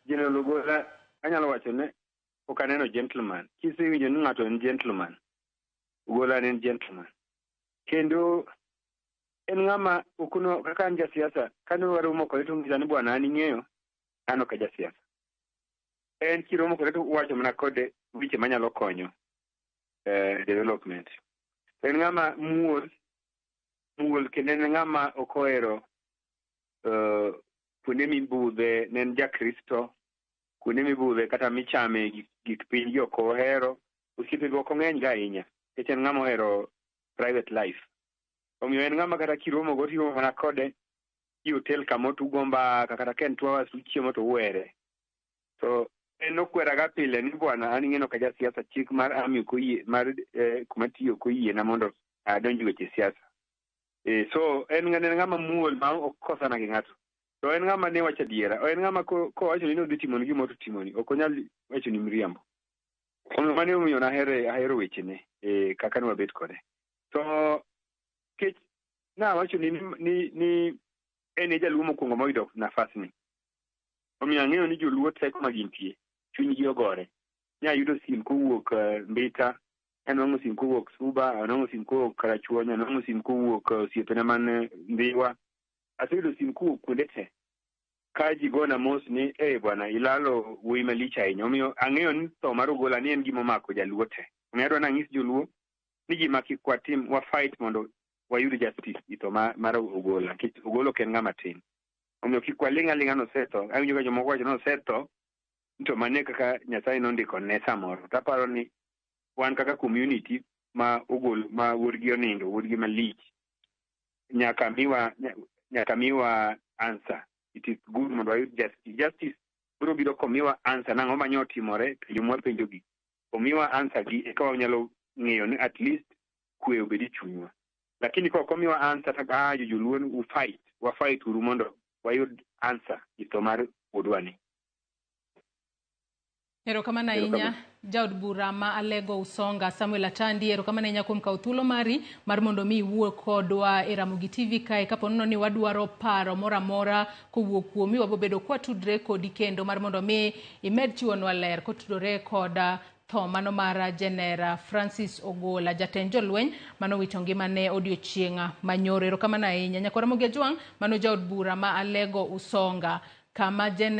General Ogola anyalo wacho ne ok aneno gentleman. Kisewinjo ni ng'ato en gentleman, Ogola en gentleman. Kendo en ng'ama okuno kaka an jasiasa, kane waromo kode to ng'isa ni bwana an ing'eyo an ok jasiasa. En kiromo kode to wacho mana kode weche manyalo konyo development. En ng'ama muol kendo en ng'ama ok ohero kuonde mibudhe, ne en jakristo, kuonde mibudhe kata michame gik piny gi ok ohero, osiepe ok ong'eny ga ahinya, nikech en ng'ama ohero private life. Omiyo en ng'ama kata kiromo go tiromo mana kode i hotel kama otugo mbaka kata ka en 2 hours uchiemo to uwere. To en okwera ga pile ni bwana an ing'eno ka jasiasa, chik mar ami ok oyie, mar kuma tiyo ok oyiena mondo adonj weche siasa. So en ng'ama muol ma ok kosana gi ng'ato. To en ng'ama ne wacho adiera, en ng'ama kowacho ni odhi timoni gimoro to timoni, ok onyal wacho ni miriambo. Omiyo mane omiyo ahero wechene kaka nwabet kode. To kech nawacho ni en e jaluo mokwongo moyudo nafasni. Omiyo ang'eyo ni joluo teko ma gintie, chunygi ogore. Nyayudo sim kowuok Mbita, anwang'o sim kowuok Suba, anwang'o sim kowuok Karachuonyo, anwang'o sim kowuok osiepena man Dhiwa. Aseyudo sim kowuok kuonde te ka ji gona mos ni bwana ilalo wuoyi malich ahinya. Omiyo ang'eyo ni tho mar Ogola ni en gima omako jaluo te. Omiyo adwa nang'is joluo ni gima kik watim, wa fight mondo wayud justice i tho mar Ogola, nikech Ogola ok en ng'ama tin. Omiyo kik waling' aling'a nosetho. Awinjo ka jomoko wacho nosetho to mane kaka Nyasaye nondiko ne samoro. Taparo ni wan kaka community ma wuodgi onindo, wuodgi malich, nyaka miwa answer. It is good mondo wayud justice. Justice biro biro komiwa answer nang'o manyo otimore, penjo mwapenjo gi. Omiwa answer gi eka wanyalo ng'eyo ni at least kwe obed e chunywa. Lakini ka ok omiwa answer to joluo wa fight uru mondo wayud answer i tho mar wuodwani. Erokamano ahinya jaod bura ma Alego Usonga Samuel Atandi. Erokamano ahinya kuom kawo thuolo mari mar mondo mi iwuo kodwa e Ramogi TV kae. Kapo nono ni wadwaro paro moro amora kowuok kuomi, wabobedo kwatudre kodi kendo mar mondo mi imed chiwonwa ler kotudore koda tho mano mar Jenera Francis Ogola, jatend jolweny manowito ngimane odiochieng' manyoro. Erokamano ahinya. Nyakwa Ramogi Ajwang' mano jaod bura ma Alego Usonga kama Jenera